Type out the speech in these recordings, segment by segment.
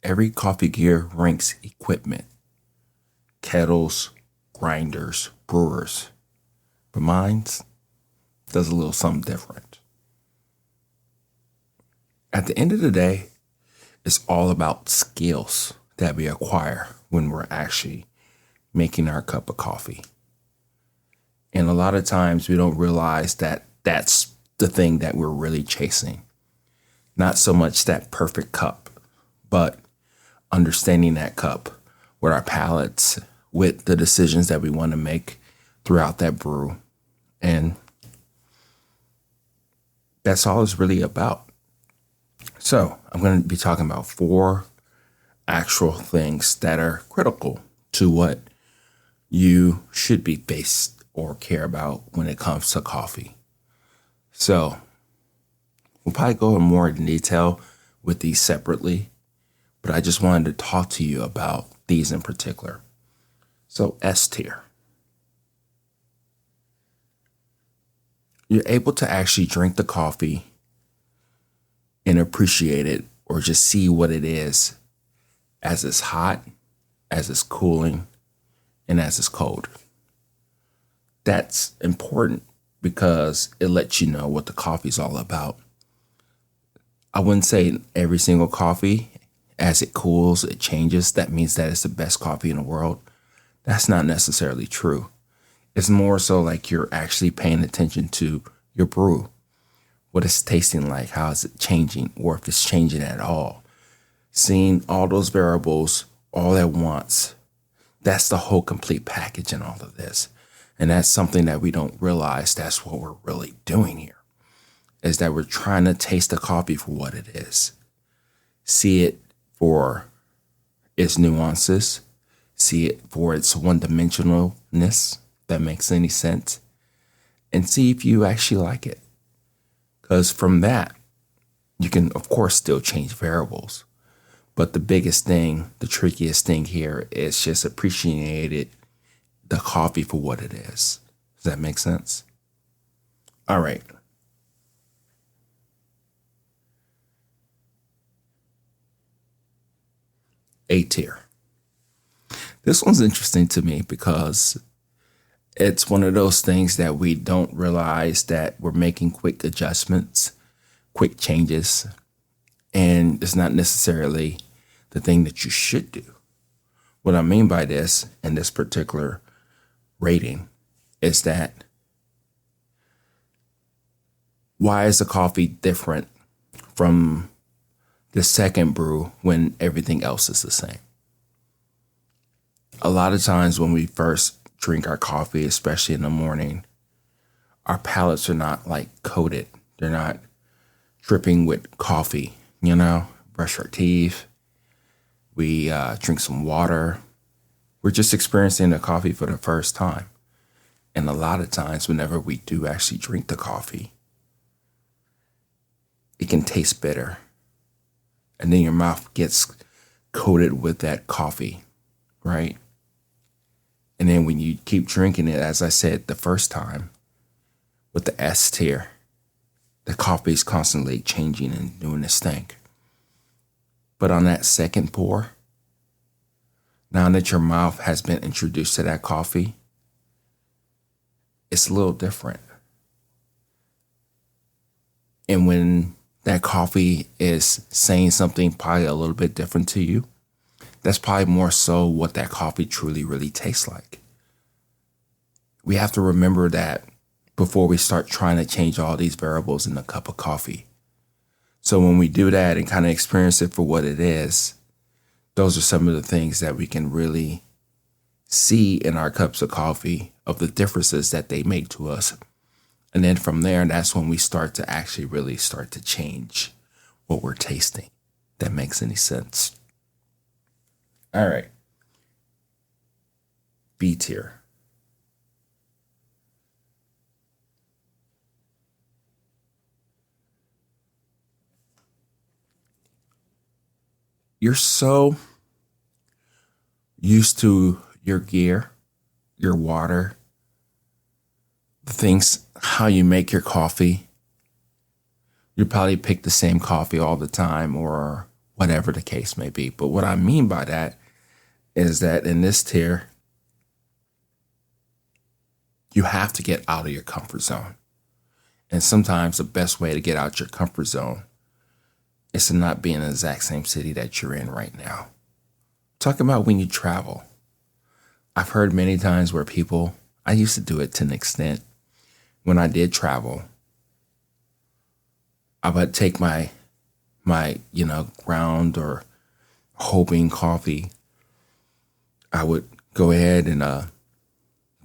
every coffee gear ranks equipment, kettles, grinders, brewers. But mine does a little something different. At the end of the day, it's all about skills that we acquire when we're actually making our cup of coffee. And a lot of times we don't realize that that's the thing that we're really chasing. Not so much that perfect cup, but understanding that cup with our palates, with the decisions that we want to make throughout that brew. And that's all it's really about. So I'm going to be talking about 4 actual things that are critical to what you should be based or care about when it comes to coffee. So we'll probably go in more in detail with these separately, but I just wanted to talk to you about these in particular. So S tier. You're able to actually drink the coffee and appreciate it or just see what it is as it's hot, as it's cooling, and as it's cold. That's important because it lets you know what the coffee's all about. I wouldn't say every single coffee, as it cools, it changes. That means that it's the best coffee in the world. That's not necessarily true. It's more so like you're actually paying attention to your brew, what it's tasting like, how is it changing, or if it's changing at all. Seeing all those variables all at once, that's the whole complete package in all of this. And that's something that we don't realize that's what we're really doing here, is that we're trying to taste the coffee for what it is. See it for its nuances, see it for its one-dimensionalness, if that makes any sense, and see if you actually like it. Because from that, you can, of course, still change variables. But the biggest thing, the trickiest thing here is just appreciating the coffee for what it is. Does that make sense? All right. A tier. This one's interesting to me because it's one of those things that we don't realize that we're making quick adjustments, quick changes, and it's not necessarily the thing that you should do. What I mean by this in this particular rating is that why is the coffee different from the second brew when everything else is the same? A lot of times when we first drink our coffee, especially in the morning, our palates are not like coated. They're not dripping with coffee, brush our teeth. We drink some water. We're just experiencing the coffee for the first time. And a lot of times whenever we do actually drink the coffee, it can taste bitter. And then your mouth gets coated with that coffee, right? And then when you keep drinking it, as I said the first time, with the S tier, the coffee is constantly changing and doing its thing. But on that second pour, now that your mouth has been introduced to that coffee, it's a little different. And when that coffee is saying something probably a little bit different to you, that's probably more so what that coffee truly, really tastes like. We have to remember that before we start trying to change all these variables in a cup of coffee. So when we do that and kind of experience it for what it is, those are some of the things that we can really see in our cups of coffee of the differences that they make to us. And then from there, that's when we start to actually really start to change what we're tasting. If that makes any sense. All right. B tier. You're so used to your gear, your water, the things, how you make your coffee. You probably pick the same coffee all the time or whatever the case may be. But what I mean by that is that in this tier, you have to get out of your comfort zone. And sometimes the best way to get out your comfort zone is to not be in the exact same city that you're in right now. Talking about when you travel. I've heard many times where people, I used to do it to an extent. When I did travel, I would take my ground or whole bean coffee. I would go ahead and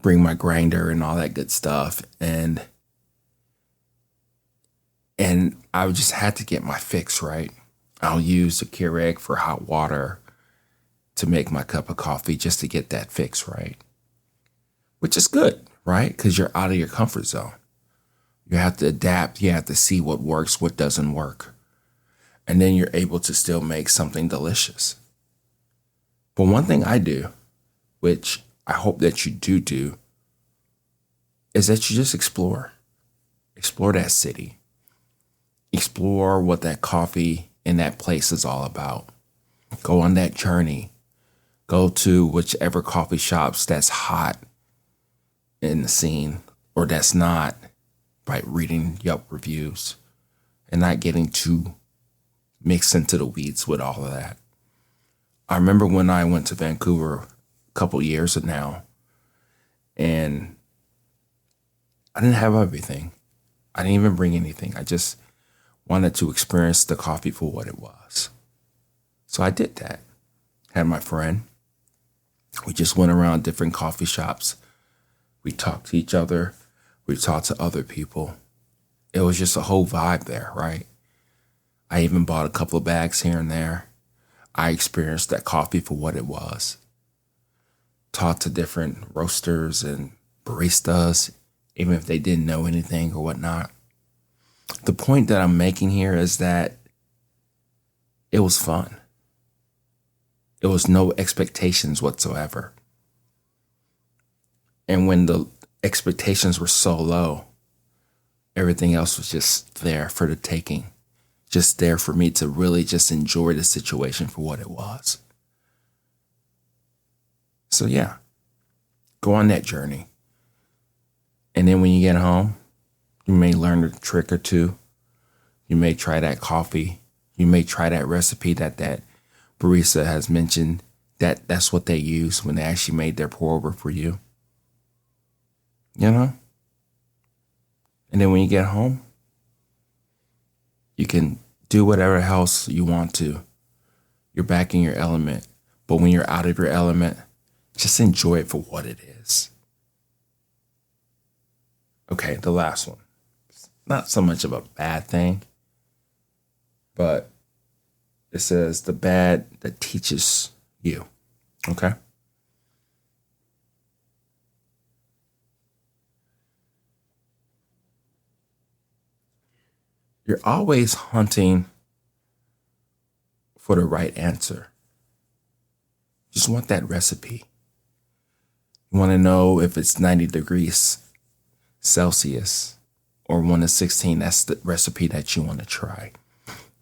bring my grinder and all that good stuff, and I just had to get my fix right. I'll use the Keurig for hot water to make my cup of coffee just to get that fix right, which is good, right? Because you're out of your comfort zone. You have to adapt. You have to see what works, what doesn't work. And then you're able to still make something delicious. But one thing I do, which I hope that you do, is that you just explore. Explore that city. Explore what that coffee in that place is all about. Go on that journey. Go to whichever coffee shops that's hot in the scene or that's not, by reading Yelp reviews and not getting too mixed into the weeds with all of that. I remember when I went to Vancouver a couple years now, and I didn't have everything. I didn't even bring anything. I just wanted to experience the coffee for what it was. So I did that. Had my friend. We just went around different coffee shops. We talked to each other. We talked to other people. It was just a whole vibe there, right? I even bought a couple of bags here and there. I experienced that coffee for what it was. Talked to different roasters and baristas, even if they didn't know anything or whatnot. The point that I'm making here is that it was fun. It was no expectations whatsoever. And when the expectations were so low, everything else was just there for the taking. Just there for me to really just enjoy the situation for what it was. So yeah, go on that journey. And then when you get home, you may learn a trick or two. You may try that coffee. You may try that recipe that barista has mentioned. That's what they use when they actually made their pour over for you. You know? And then when you get home, you can do whatever else you want to. You're back in your element. But when you're out of your element, just enjoy it for what it is. Okay, the last one. It's not so much of a bad thing, but it says the bad that teaches you. Okay? You're always hunting for the right answer. Just want that recipe. You want to know if it's 90 degrees Celsius or 1 to 16. That's the recipe that you want to try.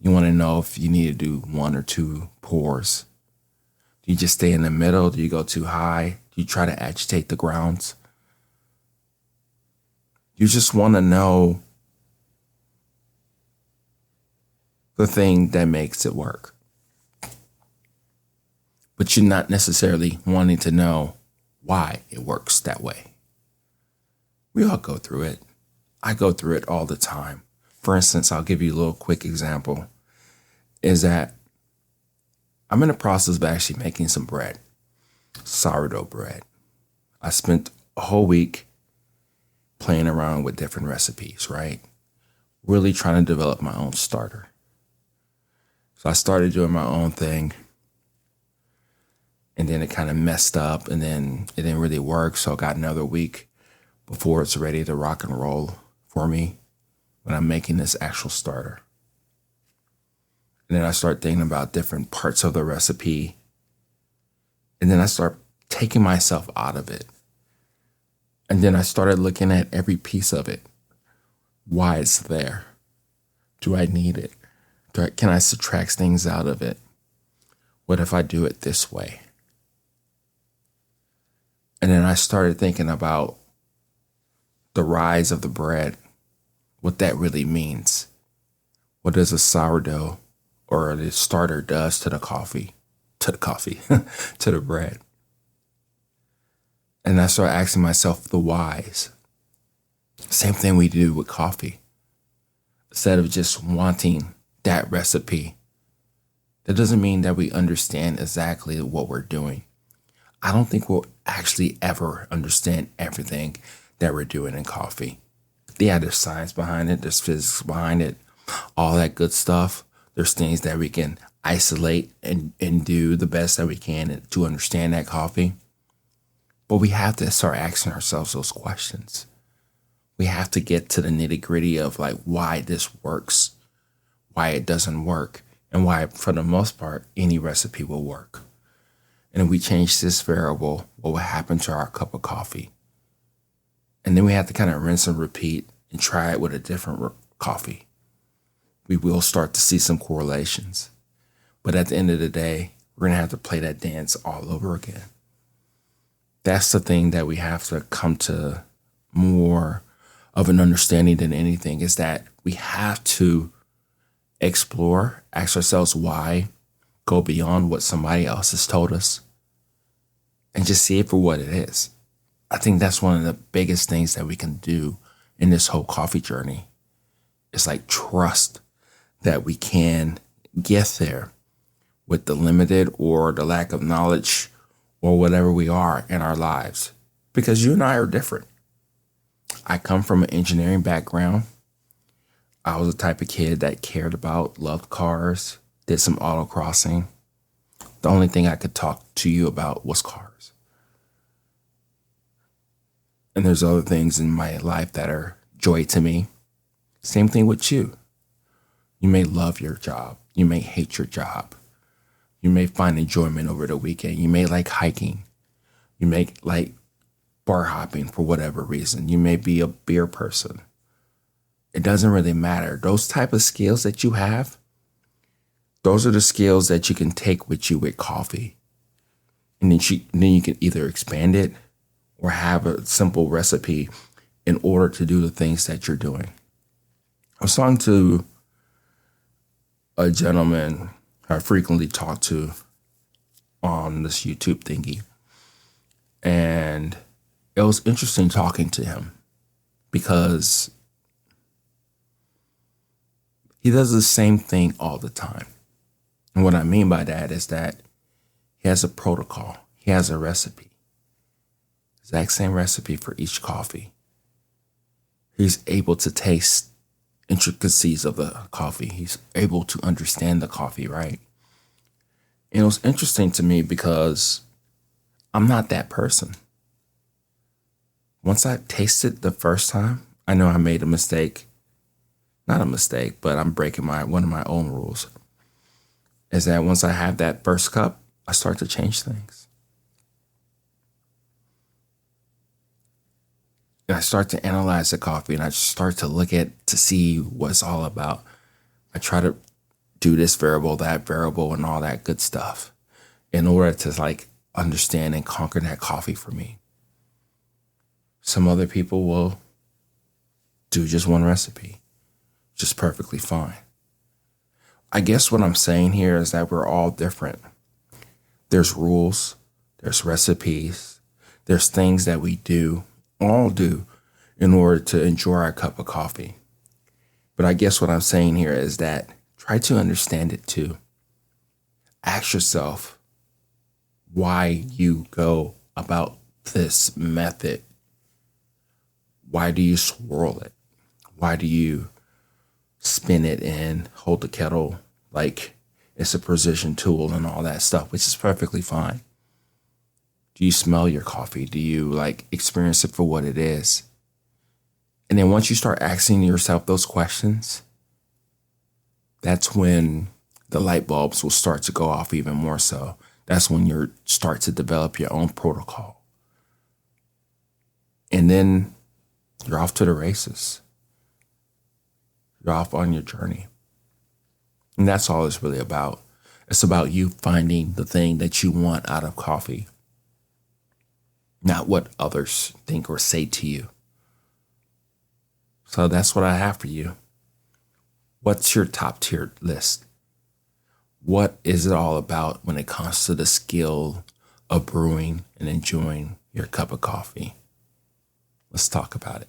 You want to know if you need to do 1 or 2 pours. Do you just stay in the middle? Do you go too high? Do you try to agitate the grounds? You just want to know the thing that makes it work. But you're not necessarily wanting to know why it works that way. We all go through it. I go through it all the time. For instance, I'll give you a little quick example, is that I'm in the process of actually making some bread, sourdough bread. I spent a whole week playing around with different recipes, right? Really trying to develop my own starter. So I started doing my own thing, and then it kind of messed up, and then it didn't really work. So I got another week before it's ready to rock and roll for me when I'm making this actual starter. And then I start thinking about different parts of the recipe, and then I start taking myself out of it. And then I started looking at every piece of it. Why it's there. Do I need it? Can I subtract things out of it? What if I do it this way? And then I started thinking about the rise of the bread, what that really means. What does a sourdough or the starter does to the coffee, to the bread. And I started asking myself the whys. Same thing we do with coffee. Instead of just wanting that recipe, that doesn't mean that we understand exactly what we're doing. I don't think we'll actually ever understand everything that we're doing in coffee. Yeah, there's science behind it, there's physics behind it, all that good stuff. There's things that we can isolate and do the best that we can to understand that coffee. But we have to start asking ourselves those questions. We have to get to the nitty gritty of like why this works, why it doesn't work, and why, for the most part, any recipe will work. And if we change this variable, what will happen to our cup of coffee? And then we have to kind of rinse and repeat and try it with a different coffee. We will start to see some correlations. But at the end of the day, we're going to have to play that dance all over again. That's the thing that we have to come to more of an understanding than anything, is that we have to explore, ask ourselves why, go beyond what somebody else has told us, and just see it for what it is. I think that's one of the biggest things that we can do in this whole coffee journey. It's like trust that we can get there with the limited or the lack of knowledge or whatever we are in our lives. Because you and I are different. I come from an engineering background. I was the type of kid that cared about, loved cars, did some autocrossing. The only thing I could talk to you about was cars. And there's other things in my life that are joy to me. Same thing with you. You may love your job. You may hate your job. You may find enjoyment over the weekend. You may like hiking. You may like bar hopping for whatever reason. You may be a beer person. It doesn't really matter. Those type of skills that you have, those are the skills that you can take with you with coffee. And then you can either expand it or have a simple recipe in order to do the things that you're doing. I was talking to a gentleman I frequently talk to on this YouTube thingy. And it was interesting talking to him because he does the same thing all the time. And what I mean by that is that he has a protocol. He has a recipe. Exact same recipe for each coffee. He's able to taste intricacies of the coffee. He's able to understand the coffee, right? And it was interesting to me because I'm not that person. Once I tasted the first time, I know I made a mistake. Not a mistake, but I'm breaking one of my own rules. Is that once I have that first cup, I start to change things. And I start to analyze the coffee and I start to look at to see what it's all about. I try to do this variable, that variable, and all that good stuff in order to like understand and conquer that coffee for me. Some other people will do just one recipe, just perfectly fine. I guess what I'm saying here is that we're all different. There's rules, there's recipes, there's things that we all do in order to enjoy our cup of coffee. But I guess what I'm saying here is that try to understand it too. Ask yourself why you go about this method. Why do you swirl it? Why do you spin it and hold the kettle like it's a precision tool and all that stuff, which is perfectly fine? Do you smell your coffee? Do you like experience it for what it is? And then once you start asking yourself those questions, that's when the light bulbs will start to go off even more so. That's when you start to develop your own protocol. And then you're off to the races. You're off on your journey. And that's all it's really about. It's about you finding the thing that you want out of coffee, not what others think or say to you. So that's what I have for you. What's your top tier list? What is it all about when it comes to the skill of brewing and enjoying your cup of coffee? Let's talk about it.